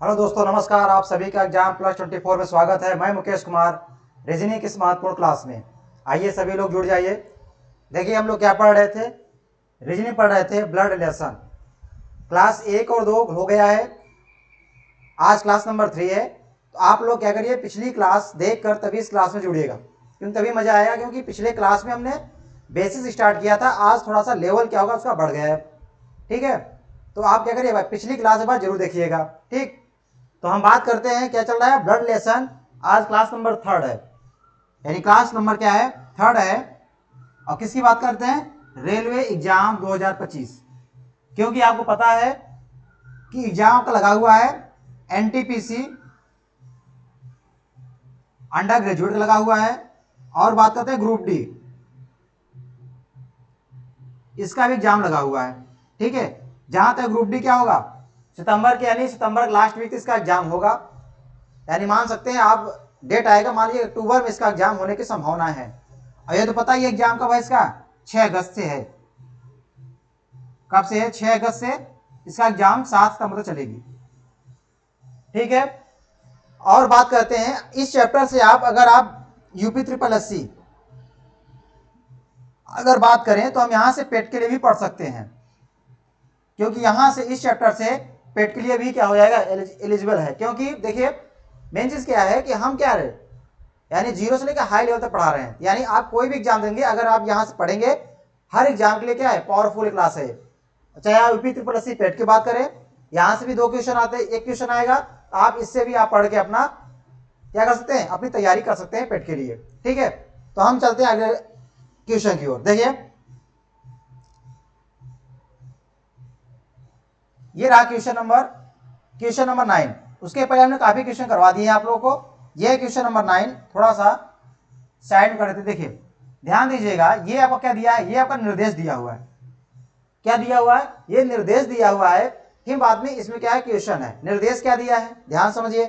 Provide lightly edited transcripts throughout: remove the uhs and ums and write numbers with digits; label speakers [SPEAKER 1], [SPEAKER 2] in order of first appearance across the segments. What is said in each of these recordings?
[SPEAKER 1] Hello दोस्तों, नमस्कार। आप सभी का एग्जाम +24 में स्वागत है। मैं मुकेश कुमार, रीजनिंग की महत्वपूर्ण क्लास में। आइए सभी लोग जुड़ जाइए। देखिए, हम लोग क्या पढ़ रहे थे? रीजनिंग पढ़ रहे थे, ब्लड रिलेशन। क्लास 1 और 2 हो गया है, आज क्लास नंबर 3 है। तो आप लोग क्या करिए, पिछली क्लास देख कर तभी इस क्लास में जुड़िएगा, क्योंकि तभी मजा आएगा। क्योंकि पिछले क्लास में हमने बेसिस स्टार्ट किया था, आज थोड़ा सा लेवल क्या होगा उसका बढ़ गया है। ठीक है, तो आप क्या करिए, पिछली क्लास के बाद जरूर देखिएगा। ठीक, तो हम बात करते हैं क्या चल रहा है, ब्लड रिलेशन। आज क्लास नंबर 3 है, यानी क्लास नंबर क्या है, 3 है। और किसकी बात करते हैं? Railway exam 2025। क्योंकि आपको पता है कि एग्जाम का लगा हुआ है एनटीपीसी अंडर ग्रेजुएट लगा हुआ है। और बात करते हैं ग्रुप डी, इसका भी एग्जाम लगा हुआ है। ठीक है, जहां तक ग्रुप डी क्या होगा, सितंबर के यानी सितंबर लास्ट वीक इसका एग्जाम होगा। यानी मान सकते हैं आप, डेट आएगा, मान लीजिए अक्टूबर में इसका एग्जाम होने की संभावना है। और ये तो पता ही एग्जाम कब है इसका, 6 अगस्त से है। कब से है? 6 अगस्त से। इसका एग्जाम 7 सितंबर तक चलेगी। ठीक है, और बात करते हैं इस चैप्टर से। अगर आप यूपी ट्रिपल एससी अगर बात करें तो हम यहां से पेट के लिए भी पढ़ सकते हैं, क्योंकि यहां से इस चैप्टर से पेट के लिए भी क्या हो जाएगा, एलिजिबल है। क्योंकि देखिए, मेन चीज क्या है कि हम क्या रहे, यानी जीरो से लेकर हाई लेवल तक पढ़ा रहे हैं। यानी आप कोई भी एग्जाम देंगे, अगर आप यहां से पढ़ेंगे, हर एग्जाम के लिए क्या है, पावरफुल क्लास है। चाहे आप यूपी ट्रिपल एससी पेट की बात करें, यहां से भी 2 क्वेश्चन आते हैं, 1 क्वेश्चन आएगा। आप इससे भी आप पढ़ के अपना क्या कर सकते हैं, अपनी तैयारी कर सकते हैं पेट के लिए। ठीक है, तो हम चलते हैं अगले क्वेश्चन की ओर। देखिए, ये रहा क्वेश्चन नंबर 9। उसके पहले हमने काफी क्वेश्चन करवा दिए हैं आप लोगों को। ये क्वेश्चन नंबर 9 थोड़ा सा साइड में कर देते। देखिए, ध्यान दीजिएगा, ये आपको क्या दिया है, ये आपका निर्देश दिया हुआ है। क्या दिया हुआ है? ये निर्देश दिया हुआ है। फिर बाद में इसमें क्या है, क्वेश्चन है। निर्देश क्या दिया है, ध्यान समझिए।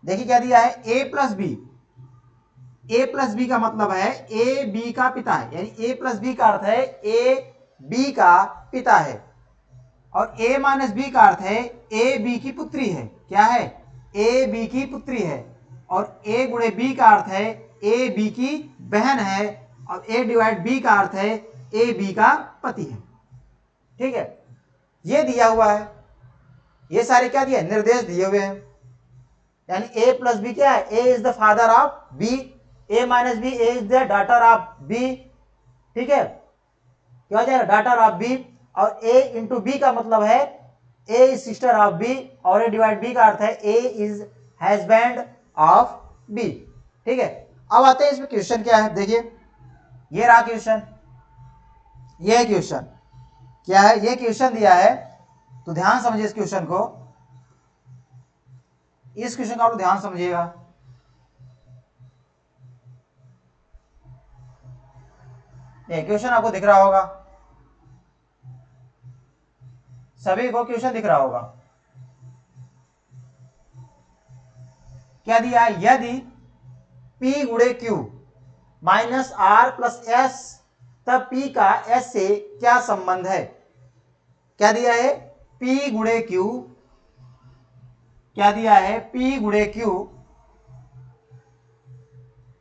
[SPEAKER 1] देखिए क्या दिया है, ए प्लस बी। ए प्लस बी का मतलब है ए बी का पिता है, यानी ए प्लस बी का अर्थ है ए बी का पिता है। और a माइनस बी का अर्थ है ए बी की पुत्री है। क्या है? ए बी की पुत्री है। और a गुणे बी का अर्थ है ए बी की बहन है। और a डिवाइड बी का अर्थ है ए बी का पति है। ठीक है, ये दिया हुआ है। ये सारे क्या दिए, निर्देश दिए हुए हैं। यानी a प्लस बी क्या है, a is the father of b, a minus b a is the daughter of b। ठीक है, क्या हो जाएगा, डॉटर ऑफ b। और a इंटू बी का मतलब है a is sister of b, और a डिवाइड b का अर्थ है a is husband of b। ठीक है, अब आते हैं इसमें क्वेश्चन क्या है। देखिए, ये रहा क्वेश्चन। ये क्वेश्चन क्या है, ये क्वेश्चन दिया है, तो ध्यान समझिए इस क्वेश्चन को। इस क्वेश्चन का आप ध्यान समझिएगा। ये क्वेश्चन आपको दिख रहा होगा, सभी को क्वेश्चन दिख रहा होगा। क्या दिया है, यदि P गुणे Q minus R plus S, तब P का S से क्या संबंध है। क्या दिया है, P गुणे Q, क्या दिया है, P गुणे Q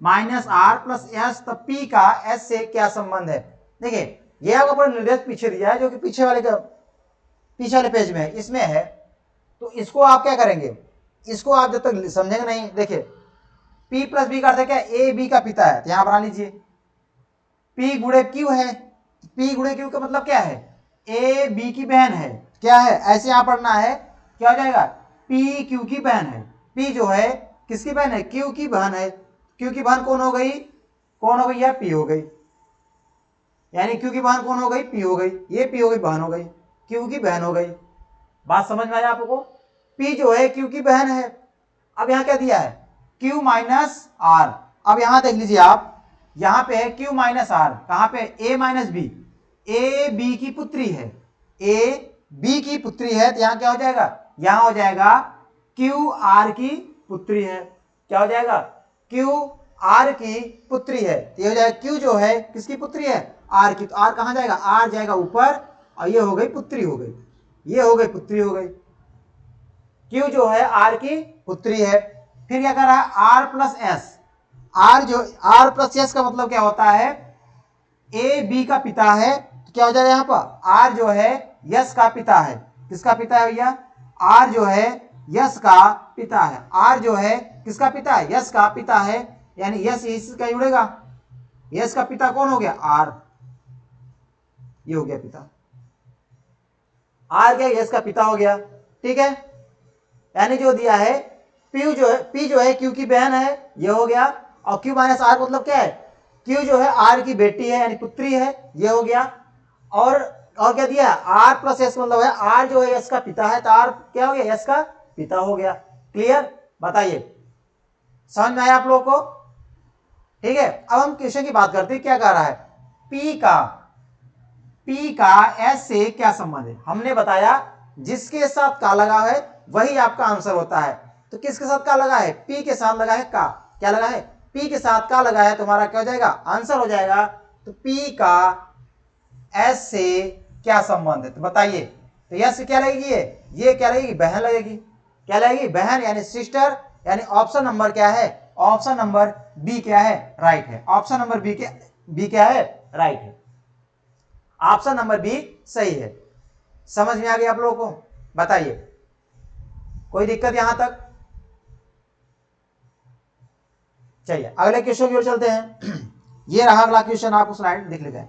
[SPEAKER 1] minus R plus S, तब P का S से क्या संबंध है। देखिए, यह आपको पूरा निर्देश पीछे दिया है, जो कि पीछे वाले पेज में है, इसमें है। तो इसको आप क्या करेंगे, इसको आप जब तक समझेंगे नहीं। देखिए, P प्लस बी का अर्थ है क्या, ए बी का पिता है, तो यहां बना लीजिए। P गुणे Q है, P गुणे Q का मतलब क्या है, ए बी की बहन है। क्या है, ऐसे यहां पढ़ना है। क्या हो जाएगा, P Q की बहन है। P जो है किसकी बहन है, Q की बहन है। Q की बहन कौन हो गई, कौन हो गई, या P हो गई। यानी Q की बहन कौन हो गई, P हो गई। ये P हो गई, बहन हो गई, Q की बहन हो गई। बात समझ में आया आपको? P जो है Q की बहन है। अब यहां क्या दिया है, Q माइनस R। अब यहां देख लीजिए आप, यहां पे है Q माइनस R, कहां पे, A minus b. A b की पुत्री है, ए बी की पुत्री है, तो यहां क्या हो जाएगा, यहां हो जाएगा Q R की पुत्री है। क्या हो जाएगा, Q R की पुत्री है। ये हो जाएगा Q जो है किसकी पुत्री है, R की। तो R कहां जाएगा, R जाएगा ऊपर, और ये हो गई पुत्री हो गई, ये हो गई पुत्री हो गई। Q जो है R की पुत्री है। फिर क्या कर रहा है, R plus S. R plus S का मतलब क्या होता है, A B का पिता है, तो क्या हो जाएगा यहाँ पर, R जो है यस का पिता है। किसका पिता है भैया, R जो है यस का पिता है। R जो है किसका पिता है, यस का पिता है, यानी यस इसका जुड़ेगा। यस का पिता कौन हो गया, R, ये हो गया पिता। R क्या, यस का पिता हो गया। ठीक है, यानी जो दिया है P जो है Q की बहन है, ये हो गया। और Q माइनस R मतलब क्या है, Q जो है R की बेटी है यानी पुत्री है, ये हो गया। और क्या दिया है, R प्लस एस मतलब है R जो है यस का पिता है, तो R क्या हो गया, यस का पिता हो गया। क्लियर, बताइए समझ में आया आप लोगों को। ठीक है, अब हम क्वेश्चन की बात करते हैं। क्या कह रहा है, P का S से क्या संबंध है। हमने बताया जिसके साथ का लगा है वही आपका आंसर होता है। तो किसके साथ का लगा है, P के साथ लगा है का। क्या लगा है, P के साथ का लगा है, तुम्हारा क्या हो जाएगा, आंसर हो जाएगा। तो P का S से क्या संबंध है, तो बताइए। तो यस क्या लगेगी, ये क्या लगेगी, बहन लगेगी। क्या लगेगी, बहन यानी सिस्टर, यानी ऑप्शन नंबर क्या है, ऑप्शन नंबर बी क्या है, राइट है। ऑप्शन नंबर बी क्या है, राइट है। ऑप्शन नंबर बी सही है। समझ में आ गया आप लोगों को, बताइए कोई दिक्कत यहां तक। चलिए अगले क्वेश्चन की ओर चलते हैं। ये रहा अगला क्वेश्चन, आपको स्लाइड दिख लेगा,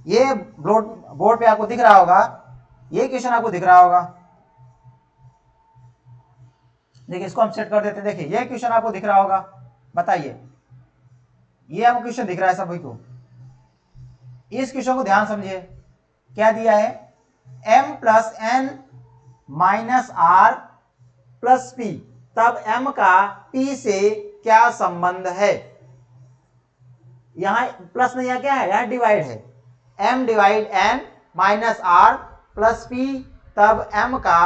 [SPEAKER 1] ये बोर्ड पे आपको दिख रहा होगा, ये क्वेश्चन आपको दिख रहा होगा। देखिए इसको हम सेट कर देते हैं। देखिए ये क्वेश्चन आपको दिख रहा होगा, बताइए ये आपको क्वेश्चन दिख रहा है सभी को। इस क्वेश्चन को ध्यान समझिए। क्या दिया है, m plus n minus r plus p, तब m का p से क्या संबंध है। यहां प्लस नहीं है, क्या है, यहां डिवाइड है। m divide n minus r plus p, तब m का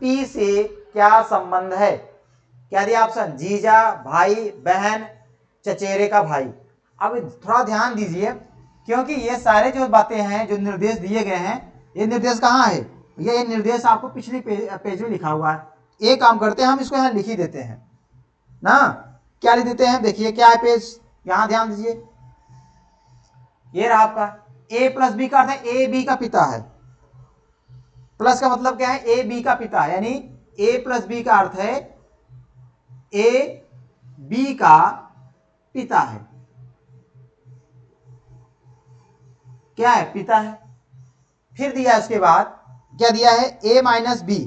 [SPEAKER 1] p से क्या संबंध है। क्या दिया ऑप्शन, जीजा, भाई, बहन, चचेरे का भाई। अब थोड़ा ध्यान दीजिए, क्योंकि ये सारे जो बातें हैं, जो निर्देश दिए गए हैं, ये निर्देश कहाँ है, ये निर्देश आपको पिछली पेज में लिखा हुआ है। एक काम करते हैं, हम इसको यहाँ लिख ही देते हैं ना। क्या लिख देते हैं, देखिए क्या है पेज, यहां ध्यान दीजिए। ये रहा आपका a प्लस बी का अर्थ है ए बी का पिता है। प्लस का मतलब क्या है, ए बी का पिता है, यानी a प्लस बी का अर्थ है ए बी का पिता है। क्या है, पिता है। फिर दिया उसके बाद क्या दिया है, a minus b.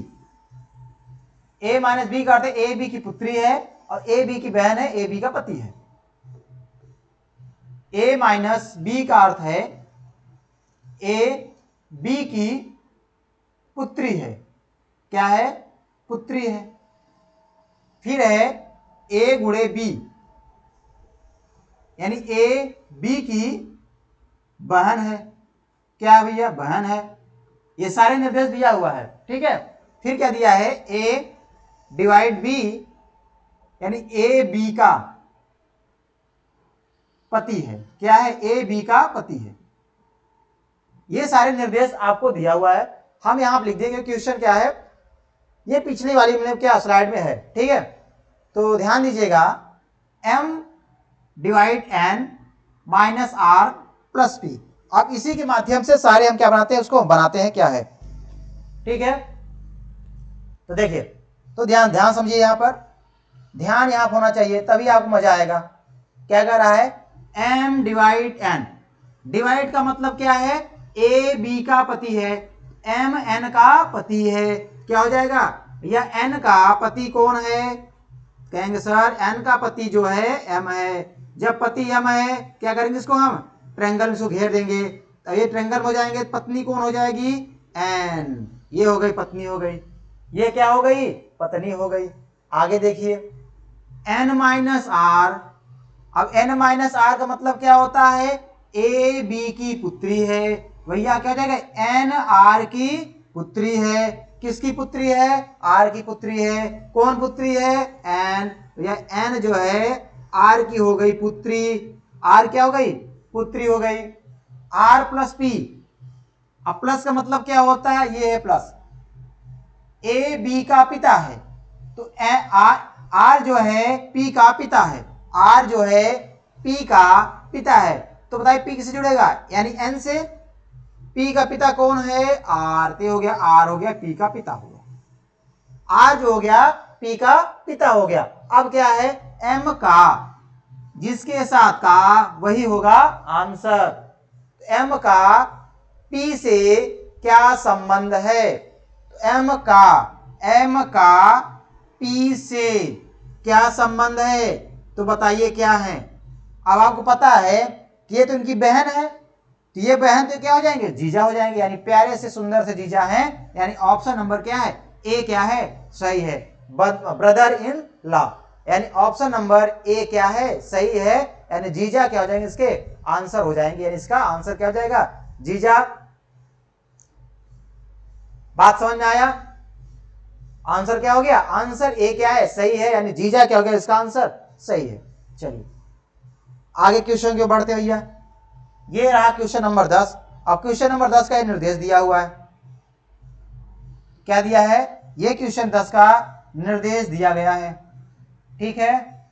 [SPEAKER 1] a minus b का अर्थ है ए बी की पुत्री है, और ए बी की बहन है, ए बी का पति है। a माइनस बी का अर्थ है ए बी की पुत्री है। क्या है, पुत्री है। फिर है a गुणे बी, यानी ए बी की बहन है। क्या है भैया, बहन है। ये सारे निर्देश दिया हुआ है, ठीक है। फिर क्या दिया है, a डिवाइड बी, यानी ए बी का पति है। क्या है, ए बी का पति है। ये सारे निर्देश आपको दिया हुआ है। हम यहां पर लिख देंगे क्वेश्चन क्या है, ये पिछली वाली मतलब क्या स्लाइड में है, ठीक है। तो ध्यान दीजिएगा, m divide n minus r plus p. अब इसी के माध्यम से सारे हम क्या बनाते हैं, उसको बनाते हैं क्या है, ठीक है। तो देखिए, तो ध्यान समझिए, यहां पर ध्यान यहां होना चाहिए, तभी आपको मजा आएगा। क्या कह रहा है, m डिवाइड n। डिवाइड का मतलब क्या है, a b का पति है, m n का पति है। क्या हो जाएगा भैया, n का पति कौन है, कहेंगे सर n का पति जो है m है। जब पति m है, क्या करेंगे, इसको हम ट्रायंगल से घेर देंगे, तो ये ट्रायंगल हो जाएंगे। पत्नी कौन हो जाएगी, n, ये हो गई पत्नी हो गई, ये क्या हो गई, पत्नी हो गई। आगे देखिए, n माइनस आर। अब n माइनस आर का मतलब क्या होता है, ए बी की पुत्री है। भैया क्या हो जाएगा, n आर की पुत्री है। किसकी पुत्री है, आर की पुत्री है। कौन पुत्री है, n। भैया n जो है आर की हो गई पुत्री, आर क्या हो गई, पुत्री हो गई। आर प्लस पी, अब प्लस का मतलब क्या होता है, ये है प्लस, ए बी का पिता है, तो आर जो है पी का पिता है, आर जो है पी का पिता है। तो बताइए पी किससे जुड़ेगा, यानी एन से। पी का पिता कौन है, आर। तो हो गया आर हो गया पी का पिता हो गया, आर जो हो गया पी का पिता हो गया। अब क्या है, एम का, जिसके साथ का वही होगा आंसर। एम का पी से क्या संबंध है, एम का पी से क्या संबंध है, तो बताइए क्या है। अब आपको पता है कि ये तो इनकी बहन है, तो ये बहन तो क्या हो जाएंगे, जीजा हो जाएंगे, यानी प्यारे से सुंदर से जीजा हैं। यानी ऑप्शन नंबर क्या है, ए क्या है, सही है, ब्रदर इन लॉ। यानी ऑप्शन नंबर ए क्या है, सही है। यानी जीजा क्या हो जाएंगे, इसके आंसर हो जाएंगे, यानी इसका आंसर क्या हो जाएगा, जीजा। बात समझ में आया, आंसर क्या हो गया, आंसर ए क्या है, सही है, यानी जीजा क्या हो गया, इसका आंसर सही है। चलिए आगे क्वेश्चन की बढ़ते भैया। ये रहा क्वेश्चन नंबर 10। अब क्वेश्चन नंबर 10 का निर्देश दिया हुआ है, क्या दिया है, ये क्वेश्चन 10 का निर्देश दिया गया है, ठीक है।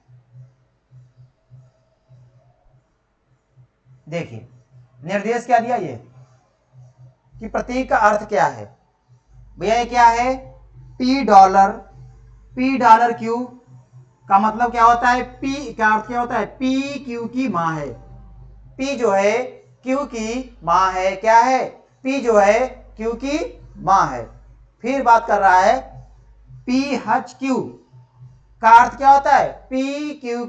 [SPEAKER 1] देखिए निर्देश क्या दिया, ये कि प्रतीक का अर्थ क्या है भैया, ये क्या है, पी डॉलर क्यू का मतलब क्या होता है, पी का अर्थ क्या होता है, पी क्यू की मां है। पी जो है क्यू की मां है, क्या है, पी जो है क्यू की मां है। फिर बात कर रहा है पी एच क्यू का अर्थ क्या होता है, पी क्यू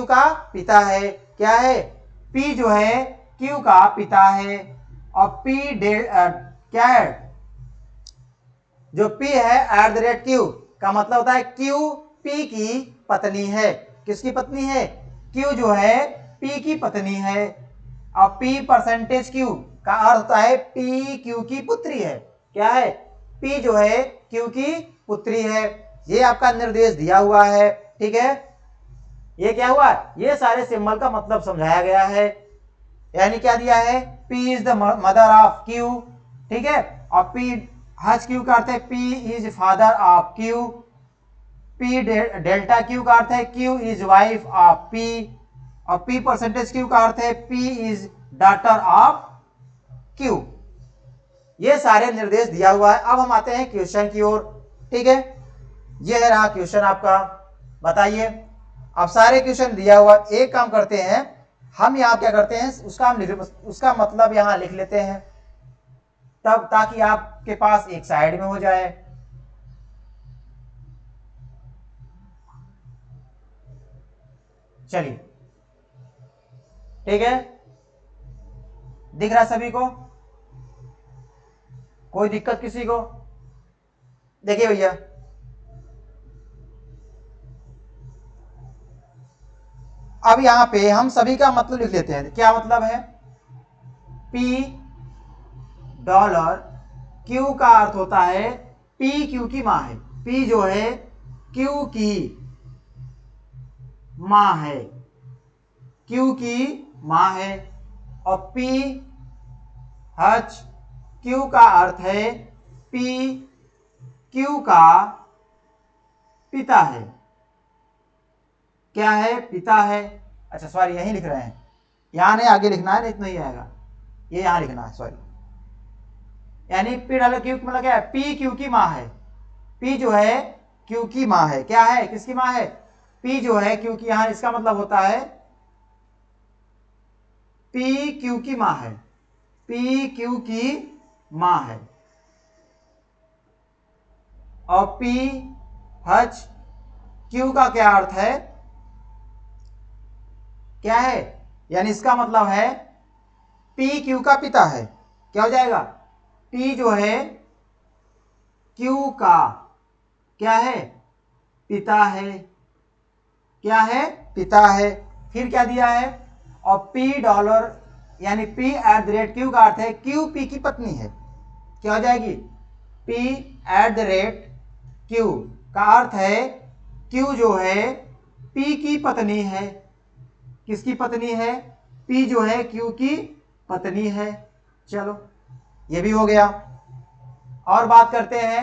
[SPEAKER 1] का पिता है, क्या है, पी जो है क्यू का पिता है। और पी क्या है, जो P है @Q का मतलब होता है Q P की पत्नी है। किसकी पत्नी है, Q जो है P की पत्नी है। और P%Q का अर्थ होता है P Q की पुत्री है, क्या है, P जो है Q की पुत्री है। ये आपका निर्देश दिया हुआ है, ठीक है। ये क्या हुआ, ये सारे सिंबल का मतलब समझाया गया है। यानी क्या दिया है, P is the mother of Q, ठीक है। और P हज क्यू का अर्थ है P is father of Q, P delta Q का अर्थ है Q is wife of P, और P%Q का अर्थ है P is daughter of Q। ये सारे निर्देश दिया हुआ है। अब हम आते हैं क्वेश्चन की ओर, ठीक है। ये है रहा क्वेश्चन आपका, बताइए। अब सारे क्वेश्चन दिया हुआ, एक काम करते हैं हम यहाँ क्या करते हैं, उसका मतलब यहाँ लिख लेते हैं, तब ताकि आपके पास एक साइड में हो जाए। चलिए ठीक है, दिख रहा सभी को, कोई दिक्कत किसी को। देखिए भैया अब यहां पे हम सभी का मतलब लिख लेते हैं। क्या मतलब है, P डॉलर Q का अर्थ होता है P Q की मां है, P जो है Q की मां है, Q की मां है। और P H Q का अर्थ है P Q का पिता है, क्या है, पिता है। अच्छा सॉरी यहीं लिख रहे हैं, यहां नहीं आगे लिखना है, नहीं तो नहीं आएगा, ये यहां लिखना है, सॉरी। यानी P डॉलर Q मतलब क्या है, P Q की मां है, P जो है Q की मां है, क्या है, किसकी मां है, P जो है Q की, यहां इसका मतलब होता है P Q की मां है, P Q की मां है। और P H Q का क्या अर्थ है, क्या है, यानी इसका मतलब है P Q का पिता है, क्या हो जाएगा, P जो है Q का क्या है, पिता है, क्या है, पिता है। फिर क्या दिया है, और P डॉलर यानी P@Q का अर्थ है Q P की पत्नी है, क्या हो जाएगी, P@Q का अर्थ है Q जो है P की पत्नी है, किसकी पत्नी है, P जो है Q की पत्नी है। चलो ये भी हो गया। और बात करते हैं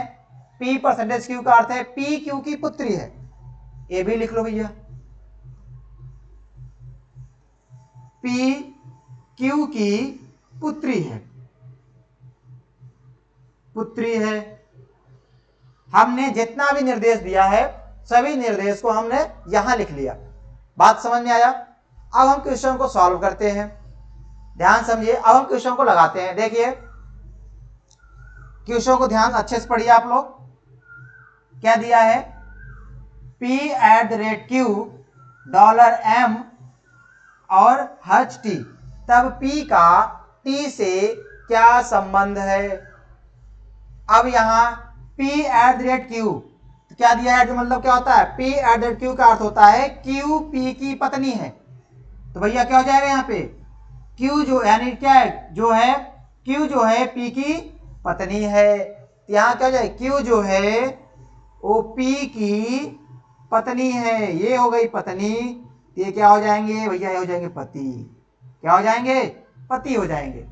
[SPEAKER 1] P परसेंटेज Q का अर्थ है P Q की पुत्री है, ये भी लिख लो भैया। P Q की पुत्री है, पुत्री है। हमने जितना भी निर्देश दिया है सभी निर्देश को हमने यहां लिख लिया। बात समझ में आया? अब हम क्वेश्चन को सॉल्व करते हैं, ध्यान समझिए। अब हम क्वेश्चन को लगाते हैं। देखिए क्वेश्चन को ध्यान अच्छे से पढ़िए आप लोग। क्या दिया है? P@Q $M और H_T, तब P का T से क्या संबंध है? अब यहां P@Q क्या दिया है? मतलब क्या होता है? P@Q का अर्थ होता है Q P की पत्नी है। तो भैया क्या हो जाएगा यहाँ पे? Q जो यानी क्या है, जो है Q जो है P की पत्नी है। तो यहाँ क्या हो जाए? Q जो है वो P की पत्नी है, ये हो गई पत्नी। ये क्या हो जाएंगे भैया? ये हो जाएंगे पति। क्या हो जाएंगे? पति हो जाएंगे।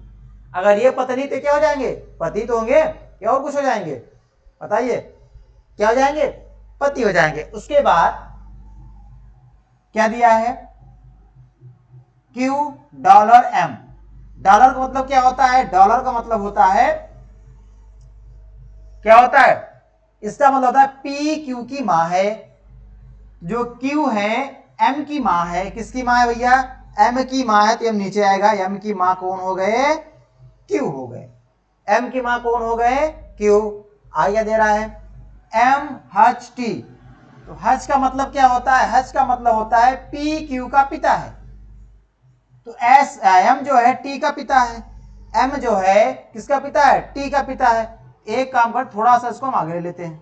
[SPEAKER 1] अगर ये पत्नी तो क्या हो जाएंगे? पति तो होंगे, या और कुछ हो जाएंगे? बताइए, क्या हो जाएंगे? पति हो जाएंगे। उसके बाद क्या दिया है? Q $M। डॉलर का मतलब क्या होता है? डॉलर का मतलब होता है, क्या होता है? इसका मतलब होता है P Q की मां है, जो Q है M की मां है। किसकी मां है भैया? M की मां है। तो M नीचे आएगा। M की मां कौन हो गए? Q हो गए। M की मां कौन हो गए? Q। आगे दे रहा है MHT। तो H का मतलब क्या होता है? H का मतलब होता है P Q का पिता है। तो M जो है T का पिता है। M जो है किसका पिता है? T का पिता है। एक काम कर, थोड़ा सा इसको हम आगे ले लेते हैं।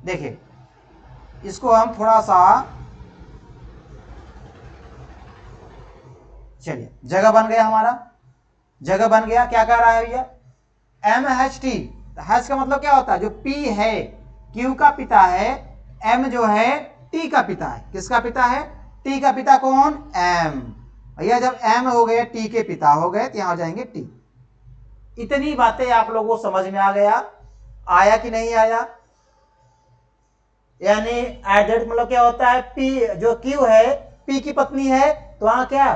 [SPEAKER 1] देखिए इसको हम थोड़ा सा, चलिए जगह बन गया, हमारा जगह बन गया। क्या कह रहा है भैया? MHT। H का मतलब क्या होता है? जो P है Q का पिता है, M जो है T का पिता है। किसका पिता है? T का पिता कौन? M। भैया जब M हो गए T के पिता हो गए तो यहां हो जाएंगे T। इतनी बातें आप लोगों को समझ में आ गया? आया कि नहीं आया? यानी एडेड मतलब क्या होता है? P जो Q है P की पत्नी है, तो वहां क्या,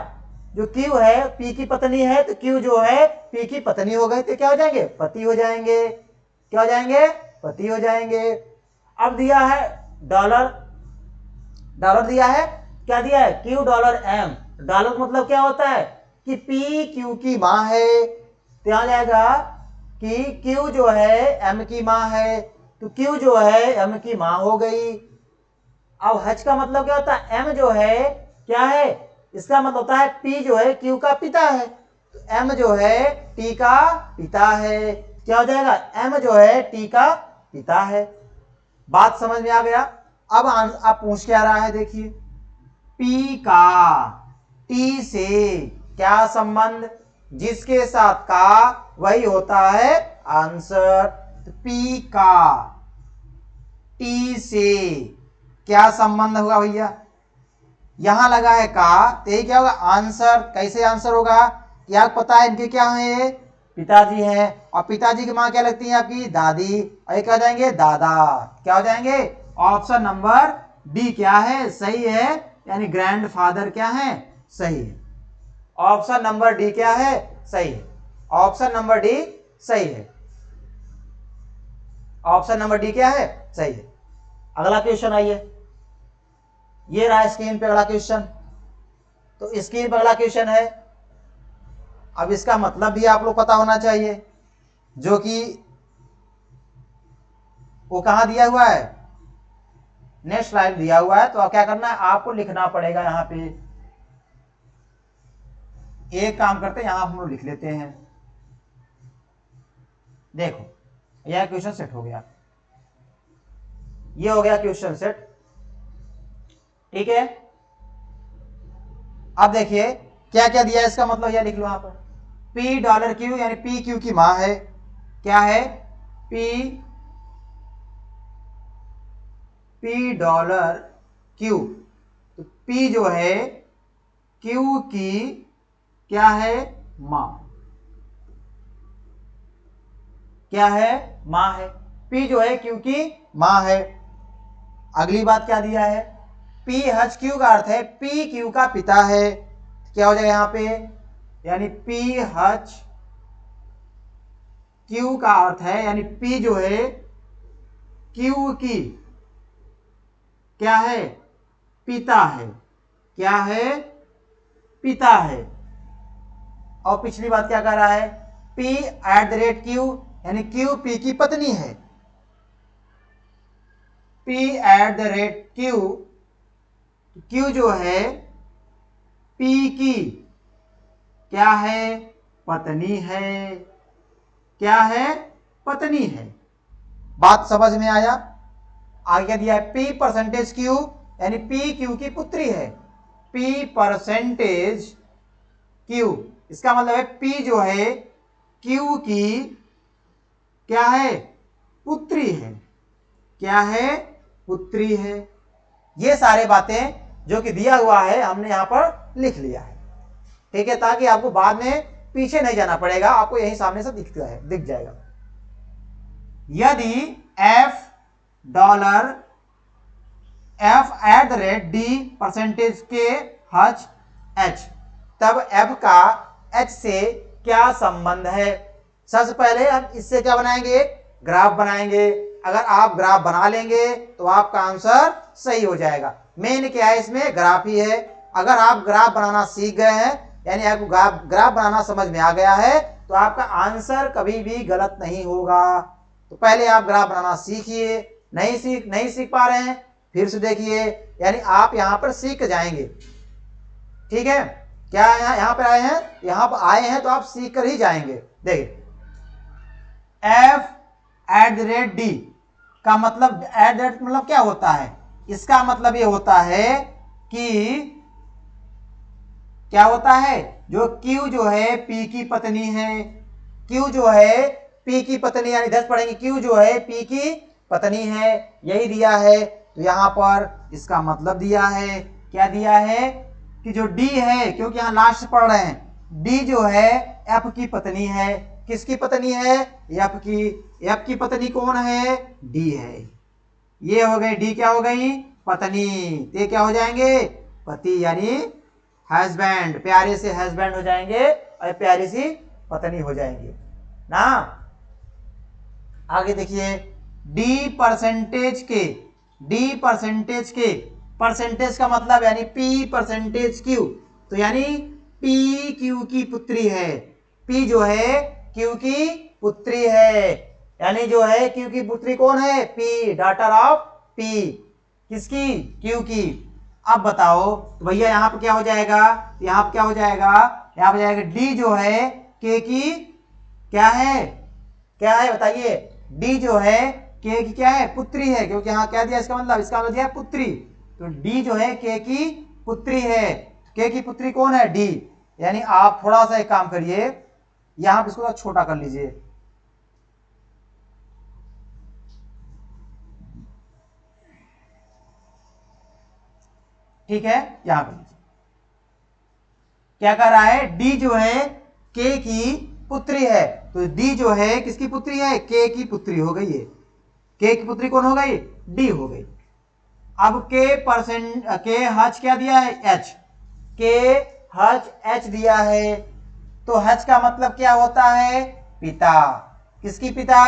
[SPEAKER 1] जो Q है P की पत्नी है, तो Q जो है P की पत्नी हो गई, तो क्या हो जाएंगे? पति हो जाएंगे। क्या हो जाएंगे? पति हो जाएंगे। अब दिया है डॉलर, डॉलर दिया है। क्या दिया है? Q $M। डॉलर मतलब क्या होता है? कि P Q की मां है। तो आ जाएगा कि Q जो है M की मां है, तो Q जो है M की मां हो गई। अब H का मतलब क्या होता है? M जो है क्या है? इसका मतलब होता है P जो है Q का पिता है, तो M जो है T का पिता है। क्या हो जाएगा? M जो है T का पिता है। बात समझ में आ गया? अब आप पूछ क्या रहा है? देखिए P का T से क्या संबंध? जिसके साथ का वही होता है आंसर। तो P का T से क्या संबंध होगा भैया? यहां लगा है का, तो ये क्या होगा? आंसर। कैसे आंसर होगा? क्या पता है इनके क्या है? पिताजी हैं, और पिताजी की मां क्या लगती है आपकी? दादी। और ये क्या हो जाएंगे? दादा। क्या हो जाएंगे? ऑप्शन नंबर डी क्या है? सही है, यानी ग्रैंड फादर क्या है? सही है। ऑप्शन नंबर डी क्या है? सही है। ऑप्शन नंबर डी सही है। ऑप्शन नंबर डी क्या है? सही है। अगला क्वेश्चन आइए, ये रहा स्क्रीन पे अगला क्वेश्चन। तो स्क्रीन पे अगला क्वेश्चन है। अब इसका मतलब भी आप लोग पता होना चाहिए, जो कि वो कहां दिया हुआ है? नेक्स्ट स्लाइड दिया हुआ है। तो अब क्या करना है? आपको लिखना पड़ेगा यहां पे। एक काम करते हैं, यहां हम लोग लिख लेते हैं। देखो यह क्वेश्चन सेट हो गया, ये हो गया क्वेश्चन सेट, ठीक है। अब देखिए क्या क्या दिया है, इसका मतलब यह लिख लो यहां पर। $Q यानी P Q की मां है। क्या है? P $Q। तो P जो है Q की क्या है? मां। क्या है, माँ है। P जो है Q की माँ है। अगली बात क्या दिया है, PHQ का अर्थ है PQ का पिता है। क्या हो जाएगा यहाँ पे, यानी PHQ का अर्थ है, यानी P जो है Q की क्या है, पिता है। क्या है, पिता है। और पिछली बात क्या कर रहा है, P@Q यानी Q P की पत्नी है। P@Q, Q जो है P की क्या है, पत्नी है। क्या है, पत्नी है। बात समझ में आया। आगे दिया है P%Q यानी P Q की पुत्री है। P%Q, इसका मतलब है P जो है Q की क्या है, पुत्री है। क्या है, पुत्री है। ये सारे बातें जो कि दिया हुआ है हमने यहां पर लिख लिया है, ठीक है, ताकि आपको बाद में पीछे नहीं जाना पड़ेगा, आपको यही सामने से दिखता है, दिख जाएगा। यदि f$D%K_H, तब f का h से क्या संबंध है। सबसे पहले हम इससे क्या बनाएंगे, ग्राफ बनाएंगे। अगर आप ग्राफ बना लेंगे तो आपका आंसर सही हो जाएगा। मेन क्या है, इसमें ग्राफ ही है। अगर आप ग्राफ बनाना सीख गए हैं, यानी आपको ग्राफ बनाना समझ में आ गया है, तो आपका आंसर कभी भी गलत नहीं होगा। तो पहले आप ग्राफ बनाना सीखिए। नहीं सीख पा रहे हैं, फिर से देखिए, यानी आप यहां पर सीख जाएंगे। ठीक है, क्या यहां पर आए हैं, यहां पर आए हैं तो आप सीख कर ही जाएंगे। देखिए f@D का मतलब, मतलब क्या होता है, इसका मतलब ये होता है कि क्या होता है, जो Q जो है P की पत्नी है। Q जो है P की पत्नी, यानी 10 पढ़ेंगे, Q जो है P की पत्नी है, यही दिया है। तो यहां पर इसका मतलब दिया है, क्या दिया है, कि जो D है, क्योंकि यहां लास्ट पढ़ रहे हैं, D जो है F की पत्नी है। किसकी पत्नी है, F की। F की पत्नी कौन है, D है। ये हो गई D, क्या हो गई, पत्नी। ये क्या हो जाएंगे, पति, यानी हस्बैंड, प्यारे से हस्बैंड हो जाएंगे और प्यारी सी पत्नी हो जाएंगे ना। आगे देखिए D%K, परसेंटेज का मतलब यानी P%Q, तो यानी P Q की पुत्री है। P जो है Q की पुत्री है, यानी जो है Q की पुत्री कौन है, P, डॉटर ऑफ P, किसकी, Q की। अब बताओ तो भैया यहाँ पे क्या हो जाएगा, यहाँ पे क्या हो जाएगा, यहाँ पे जाएगा D जो है K की क्या है बताइए, D जो है K की क्या है, पुत्री है, क्योंकि यहाँ क्या दिया, इसका मतलब दिया पुत्री। तो D जो है K की पुत्री है। K की पुत्री कौन है, D। यानी आप थोड़ा सा एक काम करिए, यहां पे इसको छोटा कर लीजिए। ठीक है, यहां पर लीजिए, क्या कर रहा है, D जो है K की पुत्री है। तो D जो है किसकी पुत्री है, K की पुत्री हो गई है। K की पुत्री कौन हो गई, D हो गई। अब K हच क्या दिया है, H, K हच H दिया है। तो हच का मतलब क्या होता है, पिता। किसकी पिता,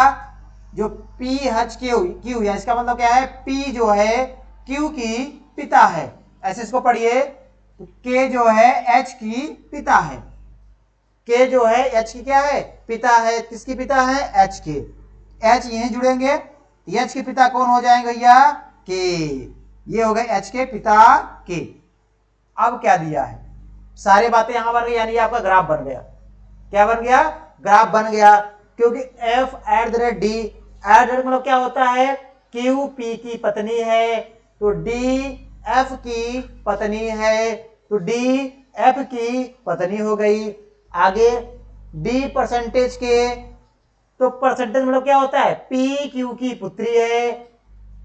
[SPEAKER 1] जो PHQ है, इसका मतलब क्या है, P जो है Q की पिता है। ऐसे इसको पढ़िए, तो K जो है H की पिता है। K जो है H की क्या है, पिता है। किसकी पिता है, H के। H यहीं जुड़ेंगे, H के पिता कौन हो जाएंगे भैया, K। ये हो गए H के पिता K। अब क्या दिया है, सारी बातें यहां बन गई, यानी आपका ग्राफ बन गया। क्या बन गया, ग्राफ बन गया। क्योंकि f@D, मतलब क्या होता है, Q P की पत्नी है, तो D F की पत्नी है, तो D F की पत्नी हो गई। आगे D%K, तो परसेंटेज मतलब क्या होता है, P Q की पुत्री है,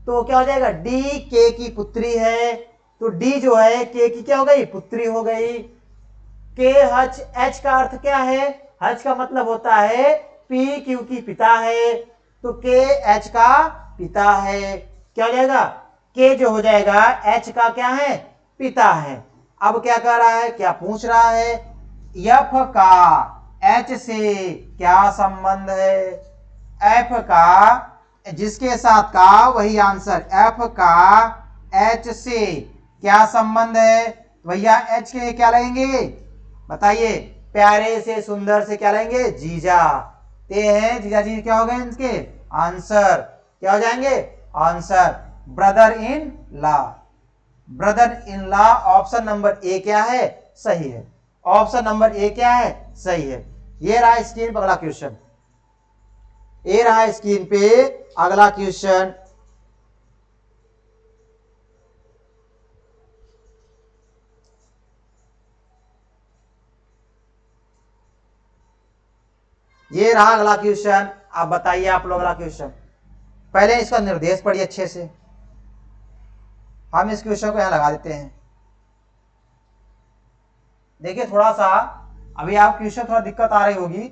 [SPEAKER 1] तो क्या हो जाएगा, D K की पुत्री है। तो D जो है K की क्या हो गई, पुत्री हो गई। K हच H का अर्थ क्या है, हच का मतलब होता है पी क्यू की पिता है तो के एच का पिता है। क्या हो जाएगा? के जो हो जाएगा एच का क्या है? पिता है। अब क्या कर रहा है, क्या पूछ रहा है? एफ का एच से क्या संबंध है? एफ का जिसके साथ का वही आंसर, एफ का एच से क्या संबंध है? भैया एच के क्या लगेंगे बताइए? प्यारे से सुंदर से क्या लगेंगे? जीजा। ते हैं जीजा जी, क्या हो गए इनके आंसर? क्या हो जाएंगे answer? Brother in law. Brother in law option number A क्या है? सही है। ऑप्शन नंबर ए क्या है? सही है। ये रहा स्क्रीन पर अगला क्वेश्चन। ये रहा स्क्रीन पे अगला क्वेश्चन। ये रहा अगला क्वेश्चन। आप बताइए आप लोग अगला क्वेश्चन। पहले इसका निर्देश पढ़िए अच्छे से। हम इस क्वेश्चन को यहां लगा देते हैं। देखिए थोड़ा सा अभी आप क्वेश्चन थोड़ा दिक्कत आ रही होगी,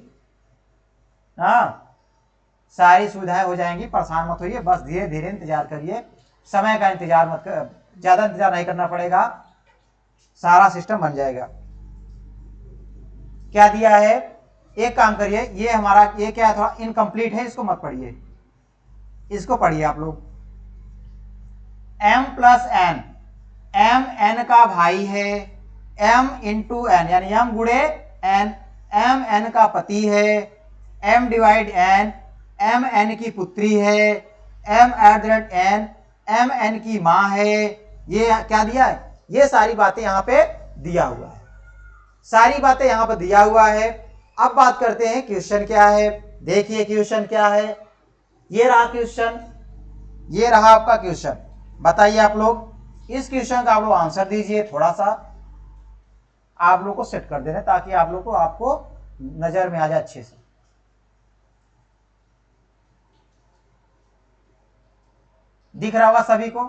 [SPEAKER 1] हाँ सारी सुविधाएं हो जाएंगी, परेशान मत होइए, बस धीरे धीरे इंतजार करिए। समय का इंतजार मत कर, ज्यादा इंतजार नहीं करना पड़ेगा, सारा सिस्टम बन जाएगा। क्या दिया है? एक काम करिए, ये हमारा ये क्या है थोड़ा इनकम्प्लीट है, इसको मत पढ़िए, इसको पढ़िए आप लोग। m plus n, m n का भाई है, m इंटू एन यानी m गुणे n, m n का पति है, m divide n, m n की पुत्री है, m eight the rate n, m n की मां है। ये क्या दिया है? ये सारी बातें यहां पे दिया हुआ है, सारी बातें यहां पर दिया हुआ है। अब बात करते हैं क्वेश्चन क्या है। देखिए क्वेश्चन क्या है। ये रहा क्वेश्चन, ये रहा आपका क्वेश्चन। बताइए आप लोग इस क्वेश्चन का आप लोग आंसर दीजिए। थोड़ा सा आप लोग को सेट कर देना ताकि आप लोग को आपको नजर में आ जाए अच्छे से। दिख रहा होगा सभी को?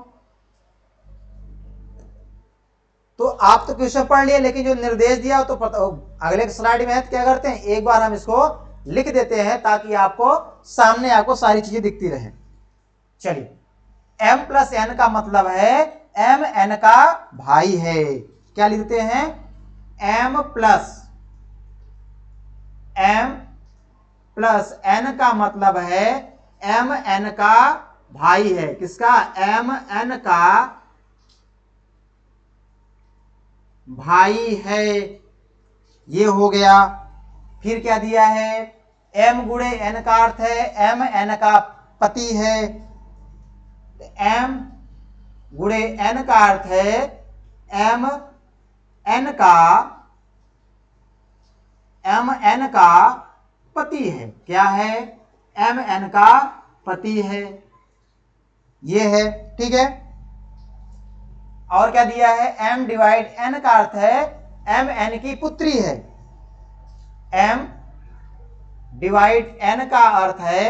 [SPEAKER 1] तो आप तो क्वेश्चन पढ़ लिए, लेकिन जो निर्देश दिया तो अगले स्लाइड में क्या करते हैं, एक बार हम इसको लिख देते हैं ताकि आपको सामने आपको सारी चीजें दिखती रहे। चलिए, m प्लस एन का मतलब है m n का भाई है। क्या लिखते हैं? m प्लस n का मतलब है m n का भाई है। किसका? m n का भाई है। ये हो गया। फिर क्या दिया है? m गुणे n का अर्थ है m n का पति है, m गुणे n का अर्थ है m n का पति है। क्या है? m n का पति है। ये है, ठीक है। और क्या दिया है? m डिवाइड n का अर्थ है m n की पुत्री है। m डिवाइड n का अर्थ है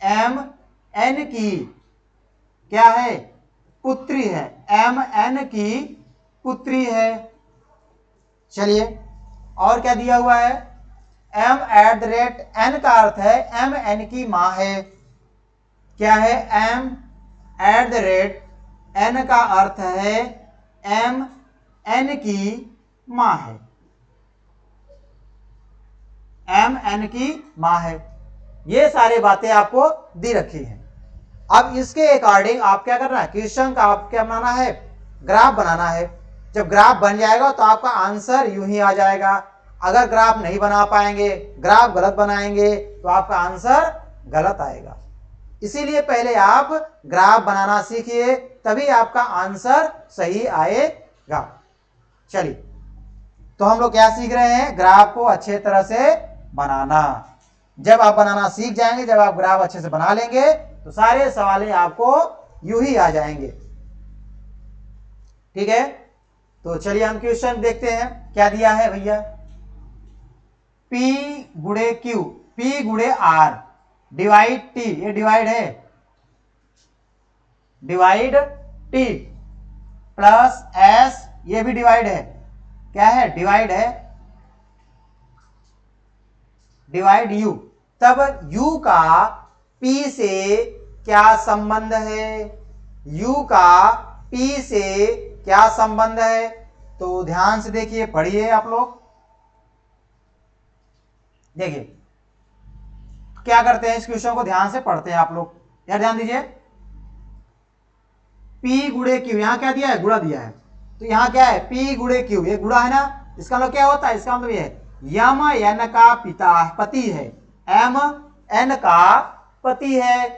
[SPEAKER 1] m n की क्या है? पुत्री है। m n की पुत्री है। चलिए, और क्या दिया हुआ है? m eight the rate n का अर्थ है m n की मां है। क्या है? m eight the rate n का अर्थ है m n की मां है, m n की मां है। ये सारी बातें आपको दी रखी हैं। अब इसके अकॉर्डिंग आप क्या करना है? क्वेश्चन का आप क्या बनाना है? ग्राफ बनाना है। जब ग्राफ बन जाएगा तो आपका आंसर यूं ही आ जाएगा। अगर ग्राफ नहीं बना पाएंगे, ग्राफ गलत बनाएंगे तो आपका आंसर गलत आएगा। इसीलिए पहले आप ग्राफ बनाना सीखिए, तभी आपका आंसर सही आएगा। चलिए, तो हम लोग क्या सीख रहे हैं? ग्राफ को अच्छे तरह से बनाना। जब आप बनाना सीख जाएंगे, जब आप ग्राफ अच्छे से बना लेंगे तो सारे सवाल आपको यूं ही आ जाएंगे। ठीक है, तो चलिए हम क्वेश्चन देखते हैं। क्या दिया है भैया? P गुणे Q, P गुणे R डिवाइड T, ये डिवाइड है, डिवाइड T प्लस S, ये भी डिवाइड है। क्या है? डिवाइड है। डिवाइड यू, तब यू का पी से क्या संबंध है, यू का पी से क्या संबंध है। तो ध्यान से देखिए, पढ़िए आप लोग। देखिए क्या करते हैं, इस क्वेश्चन को ध्यान से पढ़ते हैं आप लोग, यार ध्यान दीजिए। P गुणे क्यू, यहां क्या दिया है, गुणा दिया है, तो यहां क्या है, P गुणे क्यू, ये गुणा है ना, इसका मतलब क्या होता है, इसका मतलब ये है यम एन का पिता पति है, एम एन का पति है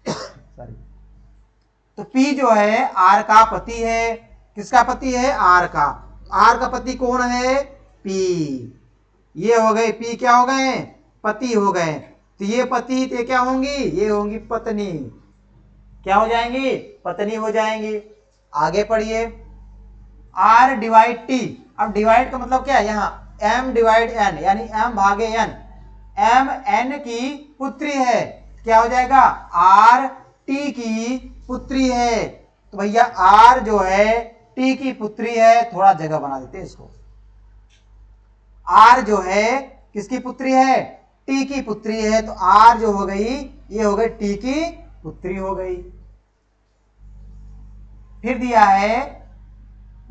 [SPEAKER 1] सॉरी, तो P जो है R का पति है, किसका पति है, R का, R का पति कौन है, P, ये हो गए P क्या हो गए, पति हो गए, तो ये पति तो क्या होंगी, ये होंगी पत्नी, क्या हो जाएंगी, पत्नी हो जाएंगी। आगे पढ़िए, R डिवाइड T, अब डिवाइड का मतलब क्या है, यहाँ M डिवाइड N, यानी M भागे N, M N की पुत्री है, क्या हो जाएगा, R T की पुत्री है, तो भैया R जो है T की पुत्री है, थोड़ा जगह बना देते हैं इसको, R जो है किसकी पुत्री है, T की पुत्री है, तो R जो हो गई, ये हो गई T की पुत्री हो गई। फिर दिया है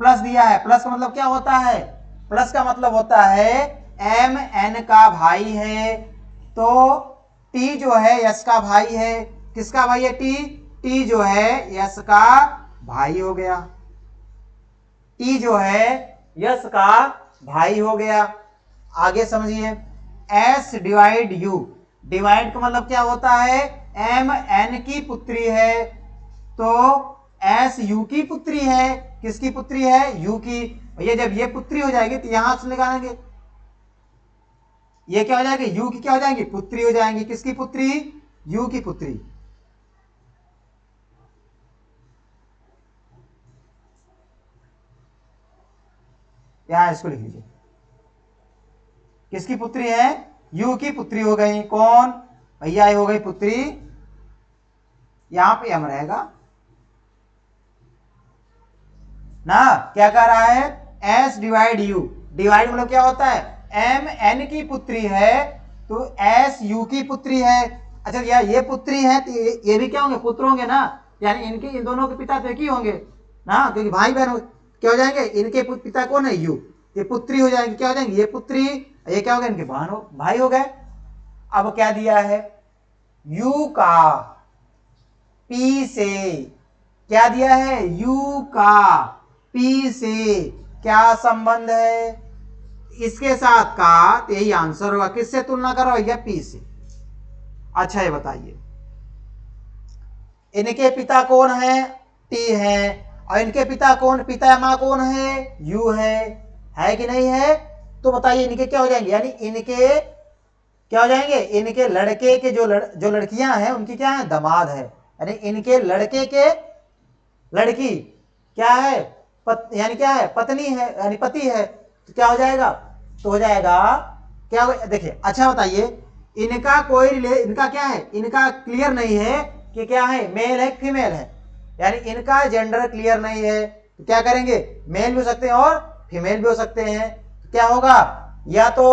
[SPEAKER 1] प्लस, दिया है, प्लस का मतलब क्या होता है, प्लस का मतलब होता है एम एन का भाई है, तो टी जो है यस का भाई है, किसका भाई है, टी, टी जो है यस का भाई हो गया, टी जो है यस का भाई हो गया। आगे समझिए, एस डिवाइड यू, डिवाइड का मतलब क्या होता है, एम एन की पुत्री है, तो एस यू की पुत्री है, किसकी पुत्री है, यू की, ये जब ये पुत्री हो जाएगी तो यहां से निकालेंगे, ये क्या हो जाएगी, यू की क्या हो जाएंगी, पुत्री हो जाएंगी, किसकी पुत्री, यू की पुत्री। यहां इसको लिख लीजिए, किसकी पुत्री है, यू की पुत्री हो गई, कौन भैया, ये हो गई पुत्री, यहां पे हम रहेगा ना, क्या कह रहा है, एस डिवाइड यू, डिवाइड मतलब क्या होता है, एम एन की पुत्री है, तो एस यू की पुत्री है, अच्छा यार ये पुत्री है, तो ये भी क्या होंगे, पुत्र होंगे ना, यानी इनके, इन दोनों के पिता तो एक ही होंगे ना, क्योंकि भाई बहन क्या हो जाएंगे, इनके पिता कौन है, यू, ये पुत्री हो जाएंगे, क्या हो जाएंगे, ये पुत्री, ये क्या हो गया, इनके बहन हो, भाई हो गए। अब क्या दिया है, यू का पी से, क्या दिया है, यू का पी से क्या संबंध है, इसके साथ का, तो यही आंसर होगा, किससे तुलना करो, या पी से। अच्छा ये बताइए, इनके पिता कौन है, टी है, और इनके पिता कौन, पिता माँ कौन है, यू है कि नहीं है, तो बताइए इनके क्या हो जाएंगे, यानी इनके क्या हो जाएंगे, इनके लड़के के जो लड़कियां हैं उनकी क्या है, दामाद है, यानी इनके लड़के के लड़की क्या है, यानी क्या है, पत्नी है, यानी पति है, तो क्या हो जाएगा, तो हो जाएगा क्या, देखिए अच्छा बताइए, इनका कोई इनका क्या है, इनका क्लियर नहीं है कि क्या है, मेल है फीमेल है, यानी इनका जेंडर क्लियर नहीं है, तो क्या करेंगे, मेल भी हो सकते हैं और फीमेल भी हो सकते हैं, तो क्या होगा, या तो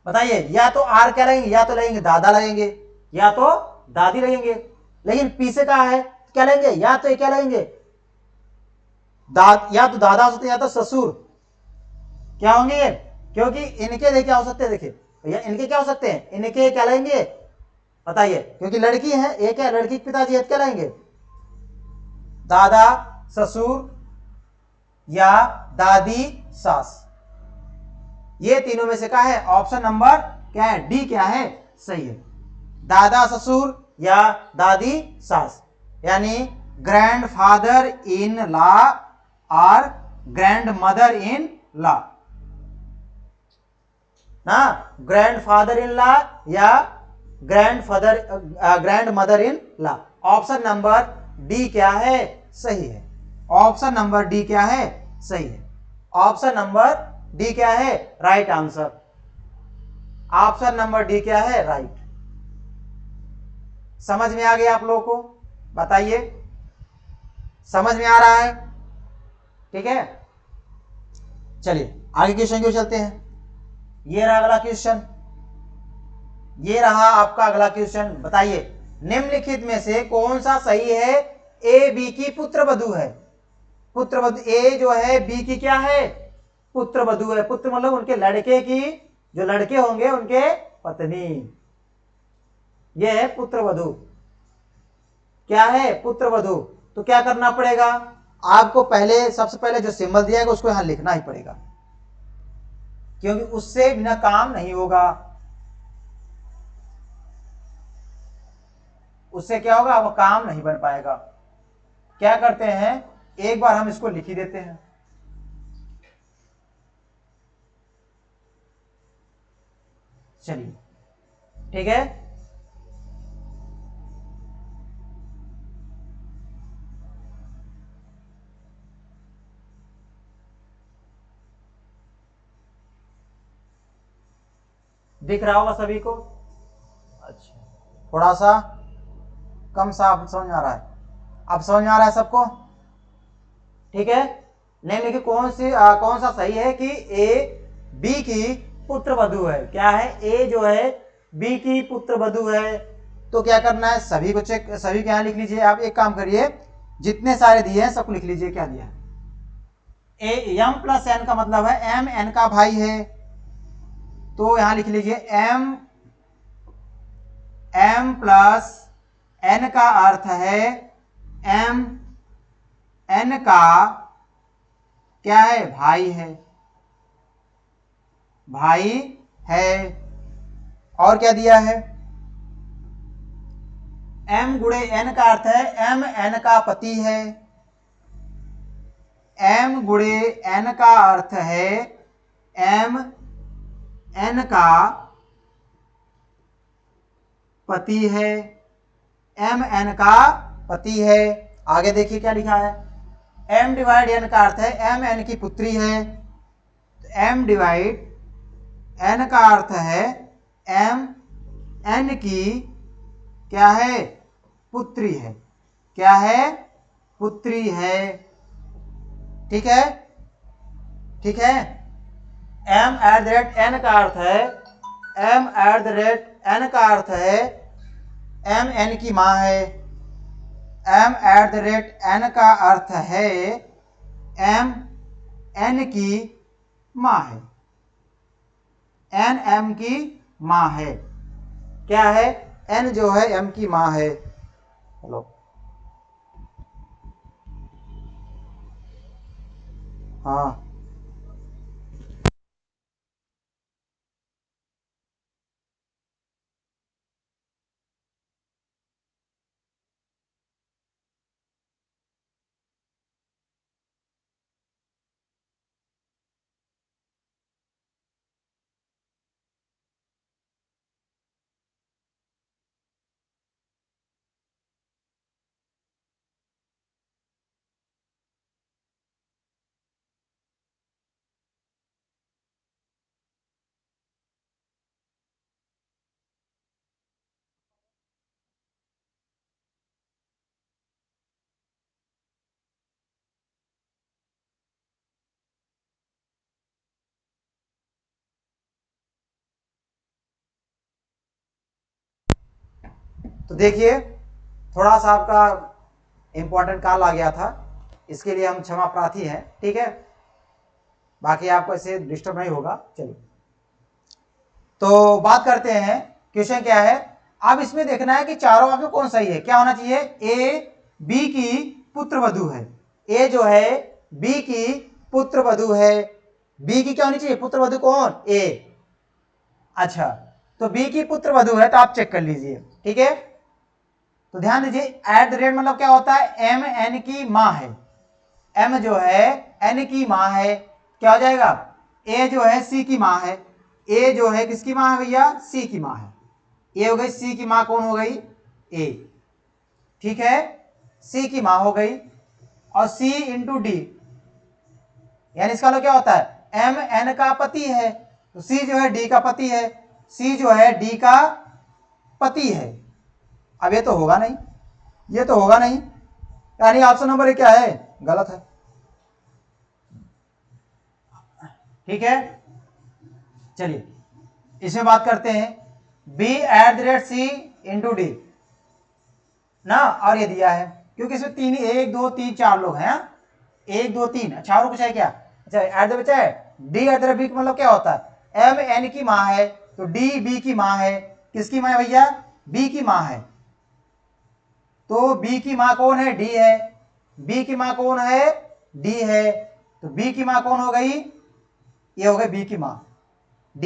[SPEAKER 1] बताइए, या तो आर क्या लगेंगे, या तो लगेंगे दादा लगेंगे, या तो दादी लगेंगे, लेकिन पी से कहा है क्या लेंगे, या तो ये क्या लगेंगे, या तो दादा हो सकते हैं, या तो ससुर, क्या होंगे ये, क्योंकि इनके देखिए क्या हो सकते हैं, देखिए भैया इनके क्या हो सकते हैं, इनके क्या लेंगे बताइए, क्योंकि लड़की है, एक है लड़की के पिताजी है, क्या लेंगे, दादा ससुर या दादी सास, ये तीनों में से क्या है, ऑप्शन नंबर क्या है, डी क्या है, सही है, दादा ससुर या दादी सास, यानी ग्रैंड फादर इन लॉ और ग्रैंड मदर इन लॉ ना, ग्रैंड फादर इन लॉ या grand mother in law, option number D क्या है, सही है, ऑप्शन नंबर डी क्या है, सही है, ऑप्शन नंबर डी क्या है, right answer, option number D क्या है, राइट। समझ में आ गया आप लोगों को, बताइए समझ में आ रहा है, ठीक है, चलिए आगे क्वेश्चन क्यों चलते हैं, ये रहा अगला क्वेश्चन, ये रहा आपका अगला क्वेश्चन। बताइए निम्नलिखित में से कौन सा सही है? ए बी की पुत्र वधू है। पुत्र वधू, ए जो है बी की क्या है? पुत्र वधू है। पुत्र मतलब उनके लड़के की, जो लड़के होंगे उनके पत्नी, ये है पुत्र वधू। क्या है? पुत्र वधू। तो क्या करना पड़ेगा आपको? पहले सबसे पहले जो सिंबल दिया है उसको यहां लिखना ही पड़ेगा, क्योंकि उससे बिना काम नहीं होगा। उससे क्या होगा? वो काम नहीं बन पाएगा। क्या करते हैं, एक बार हम इसको लिख ही देते हैं। चलिए ठीक है, दिख रहा होगा सभी को? अच्छा, थोड़ा सा कम साफ समझ आ रहा है? अब समझ में आ रहा है सबको? ठीक है, निम्नलिखित कौन सा सही है कि ए बी की पुत्र वधू है? क्या है? ए जो है बी की पुत्र वधू है। तो क्या करना है, सभी को चेक, सभी के यहां लिख लीजिए। आप एक काम करिए, जितने सारे दिए हैं सबको लिख लीजिए क्या दिया है। ए एम प्लस एन का मतलब है एम एन का भाई है, तो यहां लिख लीजिए एम एम प्लस एन का अर्थ है एम एन का क्या है? भाई है, भाई है। और क्या दिया है? एम गुणे एन का अर्थ है एम एन का पति है। एम गुणे एन का अर्थ है एम एन का पति है, एम एन का पति है। आगे देखिए क्या लिखा है, एम डिवाइड एन का अर्थ है एम एन की पुत्री है। एम डिवाइड एन का अर्थ है एम एन की क्या है? पुत्री है। क्या है? पुत्री है। ठीक है, ठीक है। M at the rate n का अर्थ है, m at the rate n का अर्थ है एम एन की मां है। M at the rate n का अर्थ है एम एन की मां है, एन एम की मां है। क्या है? एन जो है एम की मां है। चलो हाँ, तो देखिए थोड़ा सा आपका इंपॉर्टेंट कॉल आ गया था, इसके लिए हम क्षमा प्रार्थी हैं। ठीक है, बाकी आपको ऐसे डिस्टर्ब नहीं होगा। चलिए तो बात करते हैं, क्वेश्चन क्या है। अब इसमें देखना है कि चारों वाक्य कौन सही है। क्या होना चाहिए? ए बी की पुत्र वधू है। ए जो है बी की पुत्र वधू है। बी की क्या होनी चाहिए? पुत्र वधू कौन? ए। अच्छा, तो बी की पुत्र वधू है, तो आप चेक कर लीजिए। ठीक है, तो ध्यान दीजिए, एट द रेट मतलब क्या होता है? एम एन की मां है। एम जो है एन की मां है, क्या हो जाएगा? ए जो है सी की मां है। ए जो है किसकी मां है भैया? सी की मां है। ए हो गई सी की मां, कौन हो गई? ए। ठीक है, सी की मां हो गई। और सी इंटू डी, यानी इसका मतलब क्या होता है? एम एन का पति है, तो सी जो है डी का पति है। सी जो है डी का पति है। अब ये तो होगा नहीं, ये तो होगा नहीं, यानी ऑप्शन नंबर क्या है? गलत है। ठीक है, चलिए इसमें बात करते हैं b@c इंटू डी ना, और ये दिया है क्योंकि इसमें तीन, 1 2 3 4 लोग हैं, 1 2 3, अच्छा और कुछ है क्या? अच्छा एट द बचा है d@b का मतलब क्या होता है, m n की माँ है तो d b की माँ है। किसकी माँ है भैया? b की माँ है। तो b की माँ कौन है? d है। b की माँ कौन है? d है। तो b की माँ कौन हो गई? ये हो गई b की माँ d।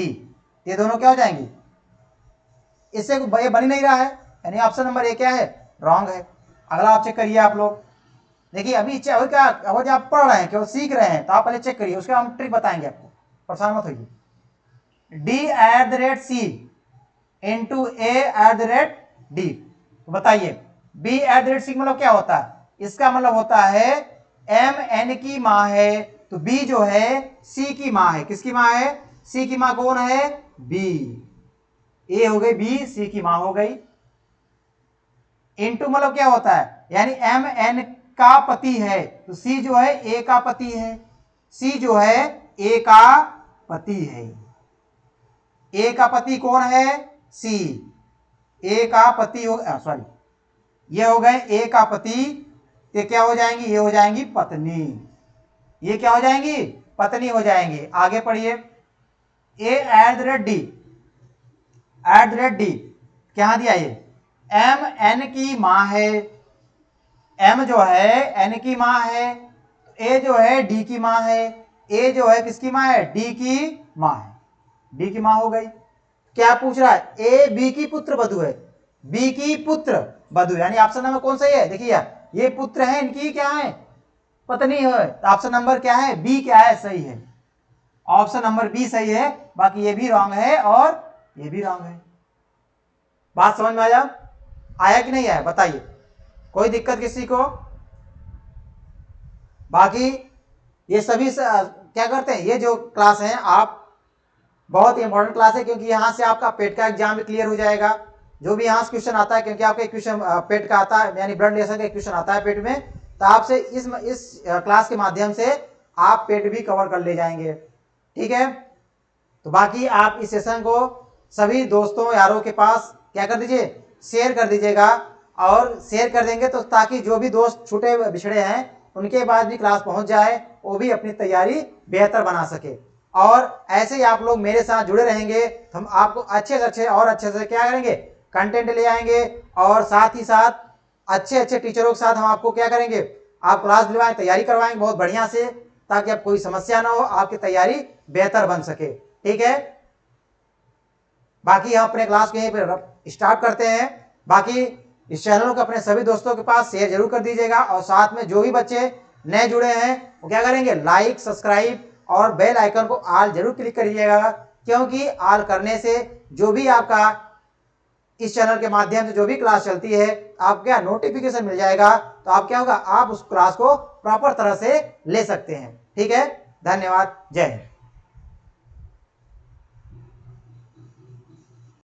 [SPEAKER 1] ये दोनों क्या हो जाएंगी? इससे ये बन ही नहीं रहा है, यानी ऑप्शन नंबर ए क्या है? रॉन्ग है। अगला आप चेक करिए आप लोग। देखिए अभी क्या अब आप पढ़ रहे हैं, केवल सीख रहे हैं, तो आप पहले चेक करिए, उसके हम ट्रिक बताएंगे आपको, परेशान मत होइए। d@c इंटू a@d, तो बताइए b@c मतलब क्या होता है? इसका मतलब होता है m n की माँ है तो b जो है c की माँ है। किसकी माँ है? c की माँ कौन है? b। a हो गई b, c की माँ हो गई। इंटू मतलब क्या होता है? यानी m n का पति है तो c जो है a का पति है, c जो है a का पति है। a का पति कौन है? c। a का पति हो, सॉरी, ये हो गए a का पति, ये क्या हो जाएंगी? ये हो जाएंगी पत्नी। ये क्या हो जाएंगी? पत्नी हो जाएंगी। आगे पढ़िए a@d, @d क्या दिया? ये m n की माँ है, m जो है n की माँ है, a जो है d की माँ है, a जो है किसकी माँ है? d की माँ है, d की माँ हो गई। क्या पूछ रहा है? a b की पुत्र वधु है, b की पुत्र वधु, यानी ऑप्शन नंबर कौन सही है? देखिए ये पुत्र है, इनकी क्या है? पत्नी है। तो ऑप्शन नंबर क्या है? बी क्या है? सही है, ऑप्शन नंबर बी सही है। बाकी ये भी रॉन्ग है और ये भी रॉन्ग है। बात समझ में आया कि नहीं आया? बताइए, कोई दिक्कत किसी को? बाकी ये सभी क्या करते हैं, ये जो क्लास है आप बहुत इंपॉर्टेंट क्लास है, क्योंकि यहां से आपका पेट का एग्जाम भी क्लियर हो जाएगा। जो भी यहां से क्वेश्चन आता है, क्योंकि आपका क्वेश्चन पेट का आता है, यानी ब्लड रिलेशन का क्वेश्चन आता है पेट में, तो आपसे इस क्लास के माध्यम से आप पेट भी कवर कर ले जाएंगे। ठीक है, तो बाकी आप इस सेशन को सभी दोस्तों यारों के पास क्या कर दीजिए? शेयर कर दीजिएगा। और शेयर कर देंगे तो ताकि जो भी दोस्त छूटे बिछड़े हैं उनके बाद भी क्लास पहुंच जाए, वो भी अपनी तैयारी बेहतर बना सके। और ऐसे ही आप लोग मेरे साथ जुड़े रहेंगे तो हम आपको अच्छे से अच्छे और अच्छे से क्या करेंगे? कंटेंट ले आएंगे, और साथ ही साथ अच्छे अच्छे टीचरों के साथ हम आपको क्या करेंगे? आप क्लास दिलवाएं, तैयारी करवाएंगे बहुत बढ़िया से, ताकि आप कोई समस्या ना हो, आपकी तैयारी बेहतर बन सके। ठीक है, बाकी हम अपने क्लास को यहीं पर स्टार्ट करते हैं। बाकी इस चैनल को अपने सभी दोस्तों के पास शेयर जरूर कर दीजिएगा, और साथ में जो भी बच्चे नए जुड़े हैं वो क्या करेंगे? लाइक, सब्सक्राइब और बेल आइकन को ऑल जरूर क्लिक करिएगा, क्योंकि ऑल करने से जो भी आपका इस चैनल के माध्यम से जो भी क्लास चलती है आप क्या नोटिफिकेशन मिल जाएगा, तो आप क्या होगा? आप उस क्लास को प्रॉपर तरह से ले सकते हैं। ठीक है, धन्यवाद, जय हिंद।